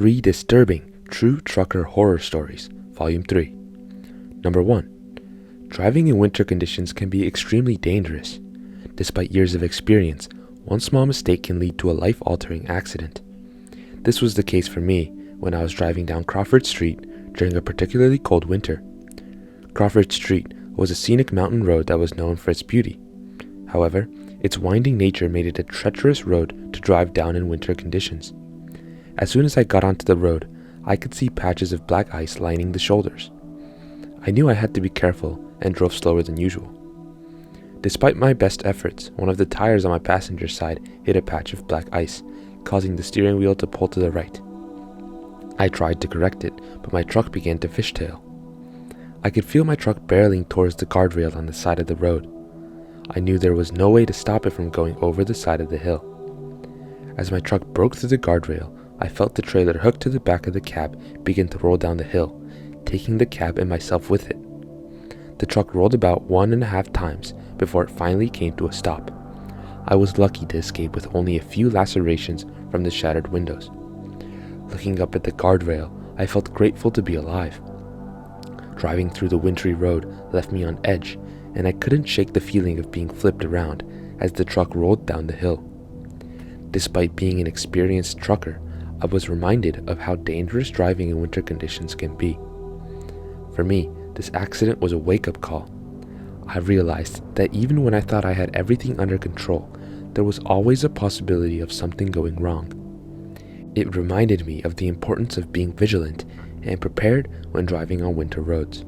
3 Disturbing True Trucker Horror Stories, Volume 3. Number 1. Driving in winter conditions can be extremely dangerous. Despite years of experience, one small mistake can lead to a life-altering accident. This was the case for me when I was driving down Crawford Street during a particularly cold winter. Crawford Street was a scenic mountain road that was known for its beauty. However, its winding nature made it a treacherous road to drive down in winter conditions. As soon as I got onto the road, I could see patches of black ice lining the shoulders. I knew I had to be careful and drove slower than usual. Despite my best efforts, one of the tires on my passenger side hit a patch of black ice, causing the steering wheel to pull to the right. I tried to correct it, but my truck began to fishtail. I could feel my truck barreling towards the guardrail on the side of the road. I knew there was no way to stop it from going over the side of the hill. As my truck broke through the guardrail, I felt the trailer hooked to the back of the cab begin to roll down the hill, taking the cab and myself with it. The truck rolled about 1.5 times before it finally came to a stop. I was lucky to escape with only a few lacerations from the shattered windows. Looking up at the guardrail, I felt grateful to be alive. Driving through the wintry road left me on edge, and I couldn't shake the feeling of being flipped around as the truck rolled down the hill. Despite being an experienced trucker, I was reminded of how dangerous driving in winter conditions can be. For me, this accident was a wake-up call. I realized that even when I thought I had everything under control, there was always a possibility of something going wrong. It reminded me of the importance of being vigilant and prepared when driving on winter roads.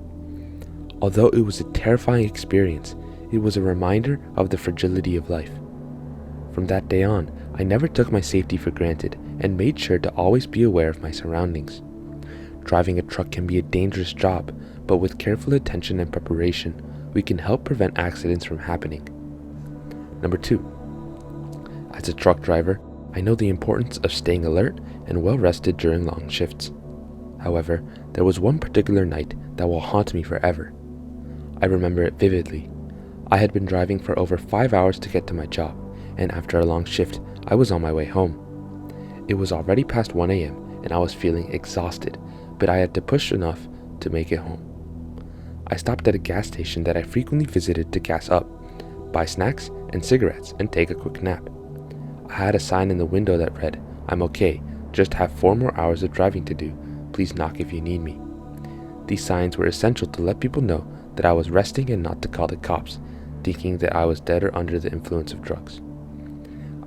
Although it was a terrifying experience, it was a reminder of the fragility of life. From that day on, I never took my safety for granted and made sure to always be aware of my surroundings. Driving a truck can be a dangerous job, but with careful attention and preparation, we can help prevent accidents from happening. Number 2. As a truck driver, I know the importance of staying alert and well rested during long shifts. However, there was one particular night that will haunt me forever. I remember it vividly. I had been driving for over 5 hours to get to my job, and after a long shift, I was on my way home. It was already past 1 a.m. and I was feeling exhausted, but I had to push enough to make it home. I stopped at a gas station that I frequently visited to gas up, buy snacks and cigarettes, and take a quick nap. I had a sign in the window that read, "I'm okay, just have 4 more hours of driving to do. Please knock if you need me." These signs were essential to let people know that I was resting and not to call the cops, thinking that I was dead or under the influence of drugs.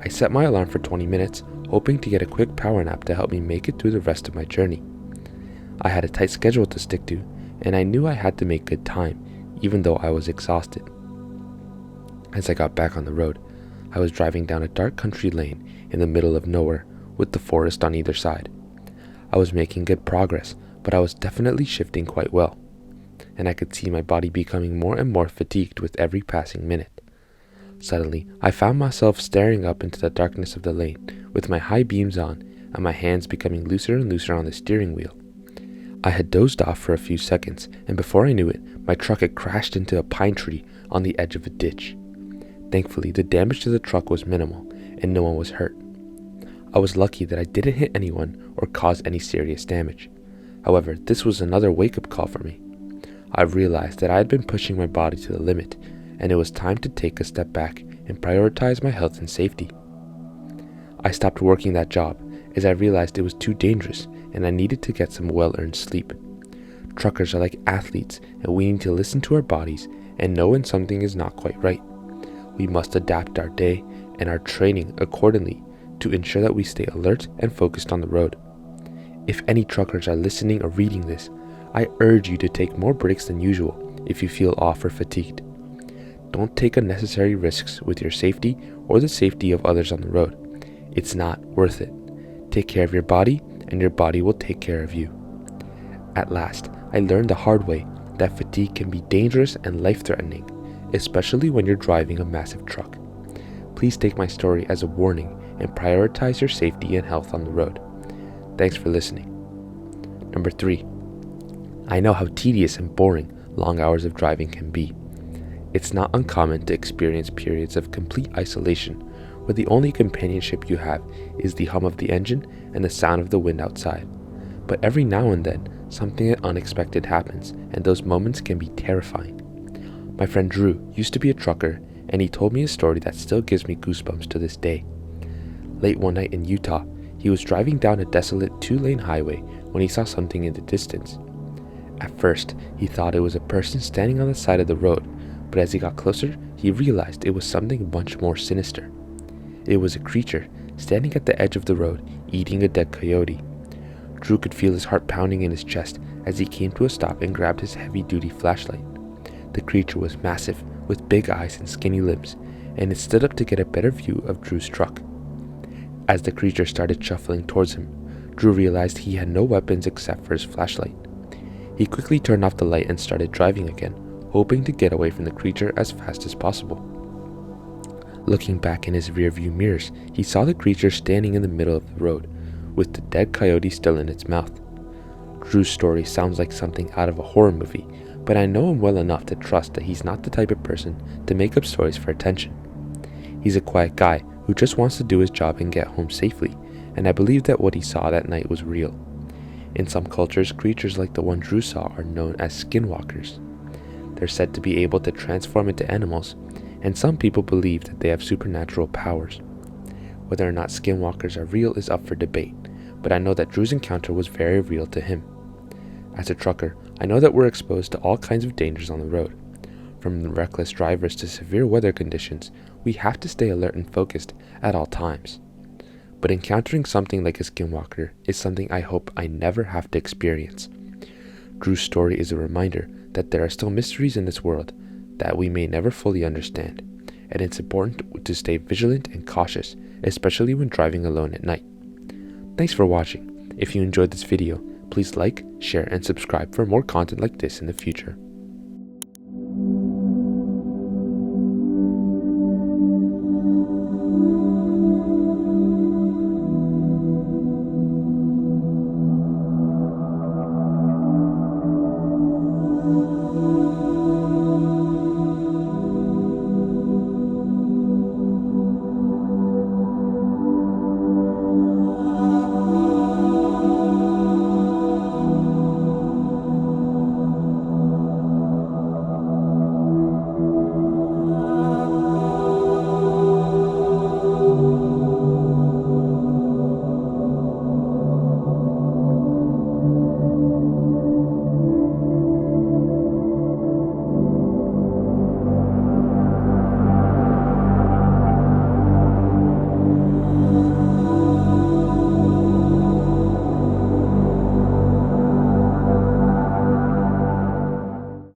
I set my alarm for 20 minutes, hoping to get a quick power nap to help me make it through the rest of my journey. I had a tight schedule to stick to, and I knew I had to make good time, even though I was exhausted. As I got back on the road, I was driving down a dark country lane in the middle of nowhere with the forest on either side. I was making good progress, but I was definitely shifting quite well, and I could see my body becoming more and more fatigued with every passing minute. Suddenly, I found myself staring up into the darkness of the lane with my high beams on and my hands becoming looser and looser on the steering wheel. I had dozed off for a few seconds, and before I knew it, my truck had crashed into a pine tree on the edge of a ditch. Thankfully, the damage to the truck was minimal, and no one was hurt. I was lucky that I didn't hit anyone or cause any serious damage. However, this was another wake-up call for me. I realized that I had been pushing my body to the limit, and it was time to take a step back and prioritize my health and safety. I stopped working that job as I realized it was too dangerous and I needed to get some well-earned sleep. Truckers are like athletes, and we need to listen to our bodies and know when something is not quite right. We must adapt our day and our training accordingly to ensure that we stay alert and focused on the road. If any truckers are listening or reading this, I urge you to take more breaks than usual if you feel off or fatigued. Don't take unnecessary risks with your safety or the safety of others on the road. It's not worth it. Take care of your body, and your body will take care of you. At last, I learned the hard way that fatigue can be dangerous and life-threatening, especially when you're driving a massive truck. Please take my story as a warning and prioritize your safety and health on the road. Thanks for listening. Number 3. I know how tedious and boring long hours of driving can be. It's not uncommon to experience periods of complete isolation where the only companionship you have is the hum of the engine and the sound of the wind outside. But every now and then, something unexpected happens, and those moments can be terrifying. My friend Drew used to be a trucker, and he told me a story that still gives me goosebumps to this day. Late one night in Utah, he was driving down a desolate 2-lane highway when he saw something in the distance. At first, he thought it was a person standing on the side of the road, but as he got closer, he realized it was something much more sinister. It was a creature standing at the edge of the road, eating a dead coyote. Drew could feel his heart pounding in his chest as he came to a stop and grabbed his heavy-duty flashlight. The creature was massive, with big eyes and skinny limbs, and it stood up to get a better view of Drew's truck. As the creature started shuffling towards him, Drew realized he had no weapons except for his flashlight. He quickly turned off the light and started driving again, hoping to get away from the creature as fast as possible. Looking back in his rearview mirrors, he saw the creature standing in the middle of the road, with the dead coyote still in its mouth. Drew's story sounds like something out of a horror movie, but I know him well enough to trust that he's not the type of person to make up stories for attention. He's a quiet guy who just wants to do his job and get home safely, and I believe that what he saw that night was real. In some cultures, creatures like the one Drew saw are known as skinwalkers. They're said to be able to transform into animals, and some people believe that they have supernatural powers. Whether or not skinwalkers are real is up for debate, but I know that Drew's encounter was very real to him. As a trucker, I know that we're exposed to all kinds of dangers on the road. From reckless drivers to severe weather conditions, we have to stay alert and focused at all times. But encountering something like a skinwalker is something I hope I never have to experience. Drew's story is a reminder that there are still mysteries in this world that we may never fully understand, and it's important to stay vigilant and cautious, especially when driving alone at night. Thanks for watching. If you enjoyed this video, please like, share, and subscribe for more content like this in the future.